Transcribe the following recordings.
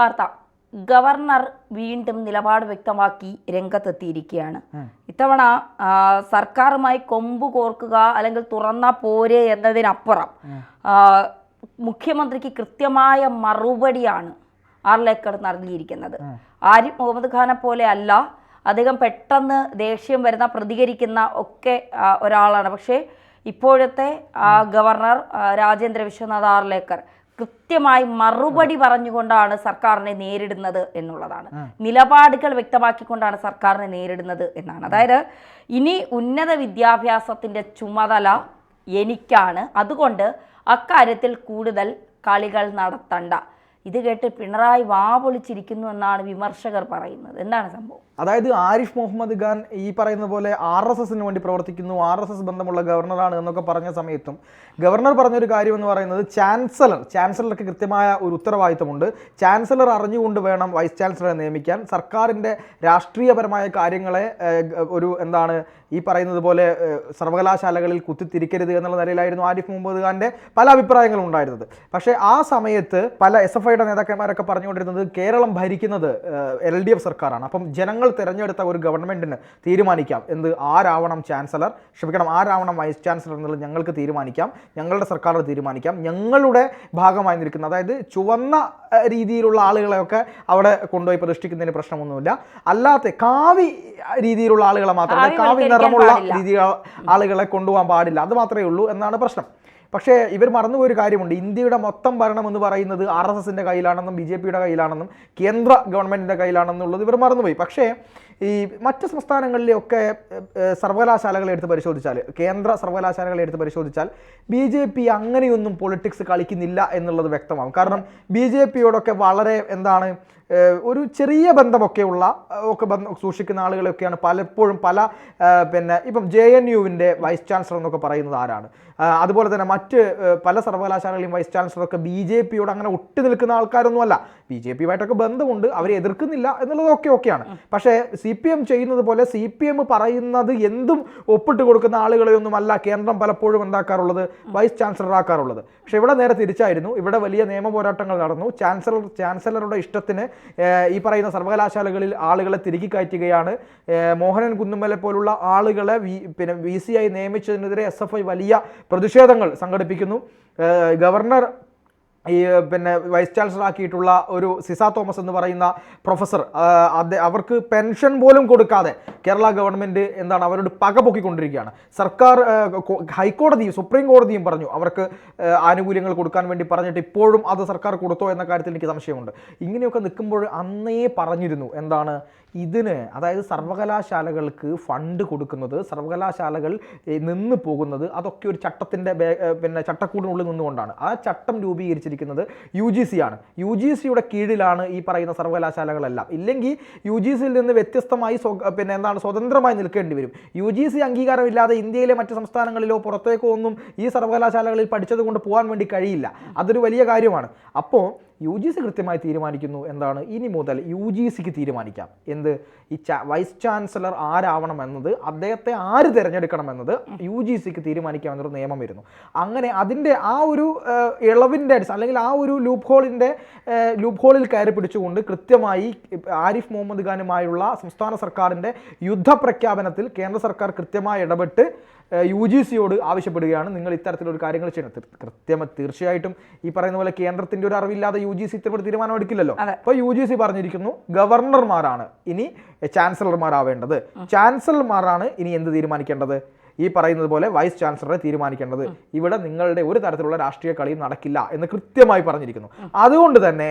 വാർത്ത. ഗവർണർ വീണ്ടും നിലപാട് വ്യക്തമാക്കി രംഗത്തെത്തിയിരിക്കുകയാണ്. ഇത്തവണ സർക്കാരുമായി കൊമ്പ് കോർക്കുക അല്ലെങ്കിൽ തുറന്ന പോരെ എന്നതിനപ്പുറം മുഖ്യമന്ത്രിക്ക് കൃത്യമായ മറുപടിയാണ് ആർലേക്കർ നൽകിയിരിക്കുന്നത്. ആരിഫ് മുഹമ്മദ് ഖാനെ പോലെ അല്ല, അദ്ദേഹം പെട്ടെന്ന് ദേഷ്യം വരുന്ന പ്രതികരിക്കുന്ന ഒക്കെ ഒരാളാണ്. പക്ഷേ ഇപ്പോഴത്തെ ഗവർണർ രാജേന്ദ്ര വിശ്വനാഥ് ആർലേക്കർ കൃത്യമായി മറുപടി പറഞ്ഞുകൊണ്ടാണ് സർക്കാരിനെ നേരിടുന്നത് എന്നുള്ളതാണ്. നിലപാടുകൾ വ്യക്തമാക്കിക്കൊണ്ടാണ് സർക്കാരിനെ നേരിടുന്നത് എന്നാണ്. അതായത് ഇനി ഉന്നത വിദ്യാഭ്യാസത്തിൻ്റെ ചുമതല എനിക്കാണ്, അതുകൊണ്ട് അക്കാര്യത്തിൽ കൂടുതൽ കളികൾ നടത്തണ്ട. ഇത് കേട്ട് പിണറായി വാപൊളിച്ചിരിക്കുന്നു എന്നാണ് വിമർശകർ പറയുന്നത്. എന്താണ് സംഭവം? അതായത് ആരിഫ് മുഹമ്മദ് ഖാൻ ഈ പറയുന്ന പോലെ RSSന് വേണ്ടി പ്രവർത്തിക്കുന്നു, RSS ബന്ധമുള്ള ഗവർണറാണ് എന്നൊക്കെ പറഞ്ഞ സമയത്തും ഗവർണർ പറഞ്ഞൊരു കാര്യം എന്ന് പറയുന്നത് ചാൻസലർക്ക് കൃത്യമായ ഒരു ഉത്തരവാദിത്തമുണ്ട്. ചാൻസലർ അറിഞ്ഞുകൊണ്ട് വേണം വൈസ് ചാൻസലറെ നിയമിക്കാൻ. സർക്കാരിൻ്റെ രാഷ്ട്രീയപരമായ കാര്യങ്ങളെ ഈ പറയുന്നത് പോലെ സർവകലാശാലകളിൽ കുത്തിത്തിരിക്കരുത് എന്നുള്ള നിലയിലായിരുന്നു ആരിഫ് മുഹമ്മദ് ഖാൻ്റെ പല അഭിപ്രായങ്ങളും ഉണ്ടായിരുന്നത്. പക്ഷേ ആ സമയത്ത് പല SFIയുടെ നേതാക്കന്മാരൊക്കെ പറഞ്ഞുകൊണ്ടിരുന്നത് കേരളം ഭരിക്കുന്നത് LDF സർക്കാരാണ്, അപ്പം ജനങ്ങൾ തിരഞ്ഞെടുത്ത ഒരു ഗവൺമെൻറ്റിന് തീരുമാനിക്കാം ആരാവണം വൈസ് ചാൻസലർ എന്നുള്ളത് ഞങ്ങൾക്ക് തീരുമാനിക്കാം, ഞങ്ങളുടെ സർക്കാർ തീരുമാനിക്കാം. ഞങ്ങളുടെ ഭാഗമായി നിൽക്കുന്ന, അതായത് ചുവന്ന രീതിയിലുള്ള ആളുകളെയൊക്കെ അവിടെ കൊണ്ടുപോയി പ്രതിഷ്ഠിക്കുന്നതിന് പ്രശ്നമൊന്നുമില്ല, അല്ലാത്ത കാവി രീതിയിലുള്ള ആളുകളെ മാത്രമേ, കാവി നിറമുള്ള രീതിയിലുള്ള ആളുകളെ കൊണ്ടുപോകാൻ പാടില്ല, അത് മാത്രമേ ഉള്ളൂ എന്നാണ് പ്രശ്നം. പക്ഷേ ഇവർ മറന്നുപോയൊരു കാര്യമുണ്ട്. ഇന്ത്യയുടെ മൊത്തം ഭരണം എന്ന് പറയുന്നത് RSSൻ്റെ കയ്യിലാണെന്നും BJPയുടെ കയ്യിലാണെന്നും കേന്ദ്ര ഗവൺമെൻറ്റിൻ്റെ കയ്യിലാണെന്നുള്ളത് ഇവർ മറന്നുപോയി. പക്ഷേ ഈ മറ്റ് സംസ്ഥാനങ്ങളിലെയൊക്കെ സർവകലാശാലകളെ എടുത്ത് പരിശോധിച്ചാൽ, കേന്ദ്ര സർവകലാശാലകളെ എടുത്ത് പരിശോധിച്ചാൽ BJP അങ്ങനെയൊന്നും പൊളിറ്റിക്സ് കളിക്കുന്നില്ല എന്നുള്ളത് വ്യക്തമാകും. കാരണം BJPയോടൊക്കെ വളരെ ഒരു ചെറിയ ബന്ധമൊക്കെയുള്ള ബന്ധം സൂക്ഷിക്കുന്ന ആളുകളൊക്കെയാണ് പലപ്പോഴും ഇപ്പം JNUവിൻ്റെ വൈസ് ചാൻസലർ എന്നൊക്കെ പറയുന്നത് ആരാണ്. അതുപോലെ തന്നെ മറ്റ് പല സർവകലാശാലകളിലും വൈസ് ചാൻസലറൊക്കെ BJPയോട് അങ്ങനെ ഒട്ടി നിൽക്കുന്ന ആൾക്കാരൊന്നുമല്ല. BJPയുമായിട്ടൊക്കെ ബന്ധമുണ്ട്, അവരെ എതിർക്കുന്നില്ല എന്നുള്ളതൊക്കെ ഓക്കെയാണ്. പക്ഷേ CPM ചെയ്യുന്നത് പോലെ CPM പറയുന്നത് എന്തും ഒപ്പിട്ട് കൊടുക്കുന്ന ആളുകളെയൊന്നുമല്ല കേന്ദ്രം പലപ്പോഴും എന്താക്കാറുള്ളത്, വൈസ് ചാൻസലർ ആക്കാറുള്ളത്. പക്ഷെ ഇവിടെ നേരെ തിരിച്ചായിരുന്നു. ഇവിടെ വലിയ നിയമ പോരാട്ടങ്ങൾ നടന്നു. ചാൻസലറുടെ ഇഷ്ടത്തിന് ഈ പറയുന്ന സർവകലാശാലകളിൽ ആളുകളെ തിരികെ കയറ്റുകയാണ്. മോഹനൻ കുന്നുമ്മലെ പോലുള്ള ആളുകളെ VC ആയി നിയമിച്ചതിനെതിരെ SFI വലിയ പ്രതിഷേധങ്ങൾ സംഘടിപ്പിക്കുന്നു. ഗവർണർ വൈസ് ചാൻസലർ ആക്കിയിട്ടുള്ള ഒരു സിസ തോമസ് എന്ന് പറയുന്ന പ്രൊഫസർ, അവർക്ക് പെൻഷൻ പോലും കൊടുക്കാതെ കേരള ഗവൺമെൻറ് അവരോട് പക പൊക്കിക്കൊണ്ടിരിക്കുകയാണ്. സർക്കാർ ഹൈക്കോടതിയും സുപ്രീം കോടതിയും പറഞ്ഞു അവർക്ക് ആനുകൂല്യങ്ങൾ കൊടുക്കാൻ വേണ്ടി പറഞ്ഞിട്ട് ഇപ്പോഴും അത് സർക്കാർ കൊടുത്തോ എന്ന കാര്യത്തിൽ എനിക്ക് സംശയമുണ്ട്. ഇങ്ങനെയൊക്കെ നിൽക്കുമ്പോൾ അന്നേ പറഞ്ഞിരുന്നു ഇതിന്, അതായത് സർവകലാശാലകൾക്ക് ഫണ്ട് കൊടുക്കുന്നത്, സർവകലാശാലകൾ നിന്ന് പോകുന്നത് അതൊക്കെ ഒരു ചട്ടത്തിൻ്റെ ചട്ടക്കൂടിനുള്ളിൽ നിന്നുകൊണ്ടാണ്. ആ ചട്ടം രൂപീകരിച്ചിരിക്കുന്നത് UGC ആണ്. UGCയുടെ കീഴിലാണ് ഈ പറയുന്ന സർവകലാശാലകളെല്ലാം. ഇല്ലെങ്കിൽ UGCയിൽ നിന്ന് വ്യത്യസ്തമായി സ്വതന്ത്രമായി നിൽക്കേണ്ടി വരും. UGC അംഗീകാരമില്ലാതെ ഇന്ത്യയിലെ മറ്റ് സംസ്ഥാനങ്ങളിലോ പുറത്തേക്കോ ഒന്നും ഈ സർവകലാശാലകളിൽ പഠിച്ചത് കൊണ്ട് പോകാൻ വേണ്ടി കഴിയില്ല. അതൊരു വലിയ കാര്യമാണ്. അപ്പോൾ UGC കൃത്യമായി തീരുമാനിക്കുന്നു ഇനി മുതൽ UGCക്ക് തീരുമാനിക്കാം ഈ വൈസ് ചാൻസലർ ആരാവണമെന്നത്, അദ്ദേഹത്തെ ആര് തിരഞ്ഞെടുക്കണമെന്നത് UGCക്ക് തീരുമാനിക്കാമെന്നൊരു നിയമം വരുന്നു. അങ്ങനെ അതിൻ്റെ ആ ഒരു ഇളവിൻ്റെ അല്ലെങ്കിൽ ആ ഒരു ലൂപ്പ് ഹോളിൽ കയറി പിടിച്ചുകൊണ്ട് കൃത്യമായി ആരിഫ് മുഹമ്മദ് ഖാനുമായുള്ള സംസ്ഥാന സർക്കാരിൻ്റെ യുദ്ധപ്രഖ്യാപനത്തിൽ കേന്ദ്ര സർക്കാർ കൃത്യമായി ഇടപെട്ട് UGCയോട് ആവശ്യപ്പെടുകയാണ്, നിങ്ങൾ ഇത്തരത്തിലൊരു കാര്യങ്ങൾ ചെയ്യണം. തീർച്ചയായിട്ടും ഈ പറയുന്ന പോലെ കേന്ദ്രത്തിൻ്റെ ഒരു അറിവില്ലാതെ UGC ഇത്തരത്തിൽ തീരുമാനം എടുക്കില്ലല്ലോ. അപ്പോൾ UGC പറഞ്ഞിരിക്കുന്നു ഗവർണർമാരാണ് ഇനി ചാൻസലർമാരാവേണ്ടത്, ചാൻസലർമാരാണ് ഇനി എന്ത് തീരുമാനിക്കേണ്ടത്, ഈ പറയുന്നത് പോലെ വൈസ് ചാൻസലറെ തീരുമാനിക്കേണ്ടത്. ഇവിടെ നിങ്ങളുടെ ഒരു തരത്തിലുള്ള രാഷ്ട്രീയ കളിയും നടക്കില്ല എന്ന് കൃത്യമായി പറഞ്ഞിരിക്കുന്നു. അതുകൊണ്ട് തന്നെ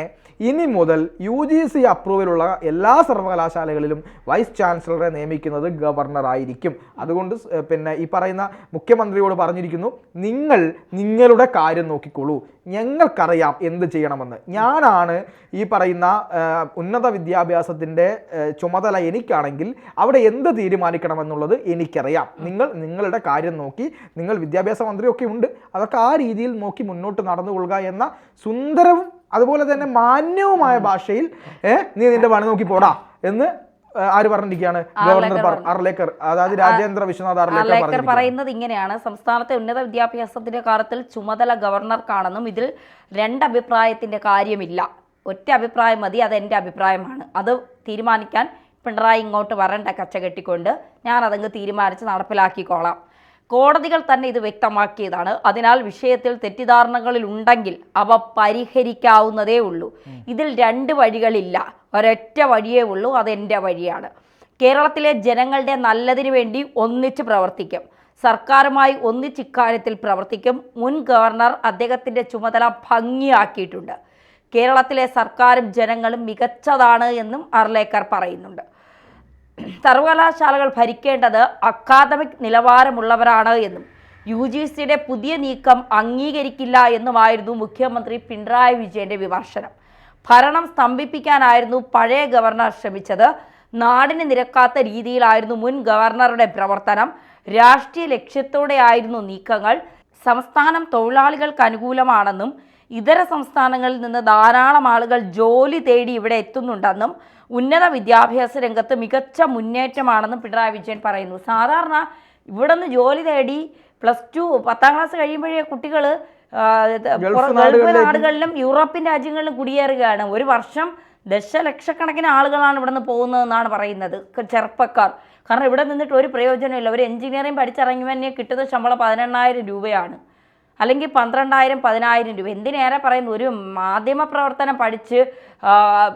ഇനി മുതൽ UGC അപ്രൂവലുള്ള എല്ലാ സർവകലാശാലകളിലും വൈസ് ചാൻസലറെ നിയമിക്കുന്നത് ഗവർണറായിരിക്കും. അതുകൊണ്ട് ഈ പറയുന്ന മുഖ്യമന്ത്രിയോട് പറഞ്ഞിരിക്കുന്നു, നിങ്ങൾ നിങ്ങളുടെ കാര്യം നോക്കിക്കോളൂ, ഞങ്ങൾക്കറിയാം എന്ത് ചെയ്യണമെന്ന്. ഞാനാണ് ഈ പറയുന്ന ഉന്നത വിദ്യാഭ്യാസത്തിൻ്റെ ചുമതല എനിക്കാണെങ്കിൽ അവിടെ എന്ത് തീരുമാനിക്കണമെന്നുള്ളത് എനിക്കറിയാം. നിങ്ങളുടെ കാര്യം നോക്കി, നിങ്ങൾ വിദ്യാഭ്യാസ മന്ത്രിയൊക്കെ ഉണ്ട്, അതൊക്കെ ആ രീതിയിൽ നോക്കി മുന്നോട്ട് നടന്നുകൊള്ളുക എന്ന സുന്ദരവും അതുപോലെ തന്നെ മാന്യവുമായ ഭാഷയിൽ നീ നിന്റെ പണി നോക്കി പോടാ എന്ന് ആര് പറഞ്ഞിരിക്കുകയാണ്? ഗവർണർ ആർലേക്കർ, അതായത് രാജേന്ദ്ര വിശ്വനാഥ് ആർലേക്കർ പറയുന്നത് ഇങ്ങനെയാണ്: സംസ്ഥാനത്തെ ഉന്നത വിദ്യാഭ്യാസത്തിന്റെ കാര്യത്തിൽ ചുമതല ഗവർണർക്കാണെന്നും ഇതിൽ രണ്ടഭിപ്രായത്തിന്റെ കാര്യമില്ല ഒറ്റ അഭിപ്രായം മതി, അതെൻ്റെ അഭിപ്രായമാണ്. അത് തീരുമാനിക്കാൻ പിണറായി ഇങ്ങോട്ട് വരണ്ട കച്ച കെട്ടിക്കൊണ്ട്, ഞാനതങ്ങ് തീരുമാനിച്ച് നടപ്പിലാക്കിക്കോളാം. കോടതികൾ തന്നെ ഇത് വ്യക്തമാക്കിയതാണ്. അതിനാൽ വിഷയത്തിൽ തെറ്റിദ്ധാരണകളിൽ ഉണ്ടെങ്കിൽ അവ പരിഹരിക്കാവുന്നതേ ഉള്ളൂ. ഇതിൽ രണ്ട് വഴികളില്ല, ഒരൊറ്റ വഴിയേ ഉള്ളൂ, അതെൻ്റെ വഴിയാണ്. കേരളത്തിലെ ജനങ്ങളുടെ നല്ലതിനു വേണ്ടി ഒന്നിച്ച് പ്രവർത്തിക്കും. സർക്കാരുമായി ഒന്നിച്ചിക്കാര്യത്തിൽ പ്രവർത്തിക്കും. മുൻ ഗവർണർ അദ്ദേഹത്തിൻ്റെ ചുമതല ഭംഗിയാക്കിയിട്ടുണ്ട്. കേരളത്തിലെ സർക്കാരും ജനങ്ങളും മികച്ചതാണ് എന്നും അർലേക്കർ പറയുന്നുണ്ട്. സർവകലാശാലകൾ ഭരിക്കേണ്ടത് അക്കാദമിക് നിലവാരമുള്ളവരാണ് എന്നും UGCയുടെ പുതിയ നീക്കം അംഗീകരിക്കില്ല എന്നുമായിരുന്നു മുഖ്യമന്ത്രി പിണറായി വിജയന്റെ വിമർശനം. ഭരണം സ്തംഭിപ്പിക്കാനായിരുന്നു പഴയ ഗവർണർ ശ്രമിച്ചത്. നാടിന് നിരക്കാത്ത രീതിയിലായിരുന്നു മുൻ ഗവർണറുടെ പ്രവർത്തനം. രാഷ്ട്രീയ ലക്ഷ്യത്തോടെയായിരുന്നു നീക്കങ്ങൾ. സംസ്ഥാനം തൊഴിലാളികൾക്ക് അനുകൂലമാണെന്നും ഇതര സംസ്ഥാനങ്ങളിൽ നിന്ന് ധാരാളം ആളുകൾ ജോലി തേടി ഇവിടെ എത്തുന്നുണ്ടെന്നും ഉന്നത വിദ്യാഭ്യാസ രംഗത്ത് മികച്ച മുന്നേറ്റമാണെന്നും പിണറായി വിജയൻ പറയുന്നു. സാധാരണ ഇവിടെ നിന്ന് ജോലി തേടി +2 10ാം ക്ലാസ് കഴിയുമ്പോഴേ കുട്ടികൾ ഗൾഫ് നാടുകളിലും യൂറോപ്യൻ രാജ്യങ്ങളിലും കുടിയേറുകയാണ്. ഒരു വർഷം ദശലക്ഷക്കണക്കിന് ആളുകളാണ് ഇവിടെ നിന്ന് പോകുന്നതെന്നാണ് പറയുന്നത്, ചെറുപ്പക്കാർ. കാരണം ഇവിടെ നിന്നിട്ട് ഒരു പ്രയോജനമില്ല. ഒരു എഞ്ചിനീയറിംഗ് പഠിച്ചിറങ്ങിയവനെ കിട്ടുന്ന ശമ്പളം 18,000 രൂപയാണ്, അല്ലെങ്കിൽ 12,000 10,000 രൂപ. എന്തിനേറെ പറയുന്നു, ഒരു മാധ്യമ പ്രവർത്തനം പഠിച്ച്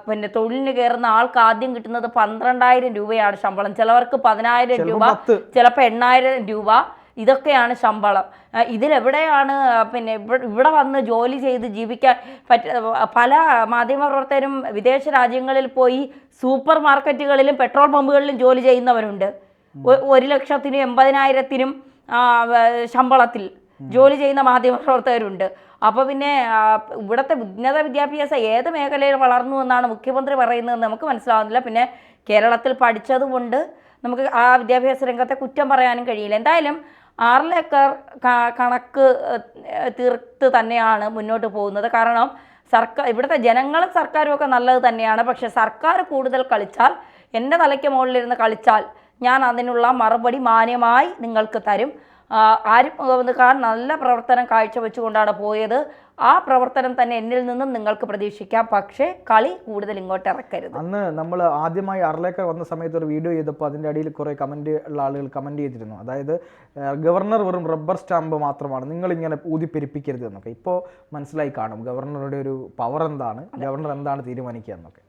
പിന്നെ തൊഴിലിന് കയറുന്ന ആൾക്ക് ആദ്യം കിട്ടുന്നത് 12,000 രൂപയാണ് ശമ്പളം. ചിലവർക്ക് 10,000 രൂപ, ചിലപ്പോൾ 8,000 രൂപ. ഇതൊക്കെയാണ് ശമ്പളം. ഇതിലെവിടെയാണ് പിന്നെ ഇവിടെ വന്ന് ജോലി ചെയ്ത് ജീവിക്കാൻ പല മാധ്യമപ്രവർത്തകരും വിദേശ രാജ്യങ്ങളിൽ പോയി സൂപ്പർ മാർക്കറ്റുകളിലും പെട്രോൾ പമ്പുകളിലും ജോലി ചെയ്യുന്നവരുണ്ട്. 1,80,000-നും ശമ്പളത്തിൽ ജോലി ചെയ്യുന്ന മാധ്യമപ്രവർത്തകരുണ്ട്. അപ്പോൾ പിന്നെ ഇവിടുത്തെ ഉന്നത വിദ്യാഭ്യാസം ഏത് മേഖലയിൽ വളർന്നു എന്നാണ് മുഖ്യമന്ത്രി പറയുന്നതെന്ന് നമുക്ക് മനസ്സിലാവുന്നില്ല. പിന്നെ കേരളത്തിൽ പഠിച്ചതുകൊണ്ട് നമുക്ക് ആ വിദ്യാഭ്യാസ രംഗത്തെ കുറ്റം പറയാനും കഴിയില്ല. എന്തായാലും ആർലേക്കർ കണക്ക് തീർത്ത് തന്നെയാണ് മുന്നോട്ട് പോകുന്നത്. കാരണം ഇവിടുത്തെ ജനങ്ങളും സർക്കാരും ഒക്കെ നല്ലത് തന്നെയാണ്. പക്ഷെ സർക്കാർ കൂടുതൽ കളിച്ചാൽ, എൻ്റെ തലയ്ക്ക് മുകളിലിരുന്ന് കളിച്ചാൽ ഞാൻ അതിനുള്ള മറുപടി മാന്യമായി നിങ്ങൾക്ക് തരും. ആരിഫ് മുഹമ്മദ് ഖാൻ നല്ല പ്രവർത്തനം കാഴ്ചവെച്ചുകൊണ്ടാണ് പോയത്. ആ പ്രവർത്തനം തന്നെ എന്നിൽ നിന്നും നിങ്ങൾക്ക് പ്രതീക്ഷിക്കാം. പക്ഷേ കളി കൂടുതൽ ഇങ്ങോട്ട് ഇറക്കരുത്. അന്ന് നമ്മൾ ആദ്യമായി അർലേക്കർ വന്ന സമയത്ത് ഒരു വീഡിയോ ചെയ്തപ്പോൾ അതിൻ്റെ അടിയിൽ കുറേ കമൻറ്റ് ഉള്ള ആളുകൾ കമൻറ്റ് ചെയ്തിരുന്നു. അതായത് ഗവർണർ വെറും റബ്ബർ സ്റ്റാമ്പ് മാത്രമാണ്, നിങ്ങളിങ്ങനെ ഊതിപ്പെരിപ്പിക്കരുത് എന്നൊക്കെ. ഇപ്പോൾ മനസ്സിലായി കാണും ഗവർണറുടെ ഒരു പവർ എന്താണ്, ഗവർണർ എന്താണ് തീരുമാനിക്കുക എന്നൊക്കെ.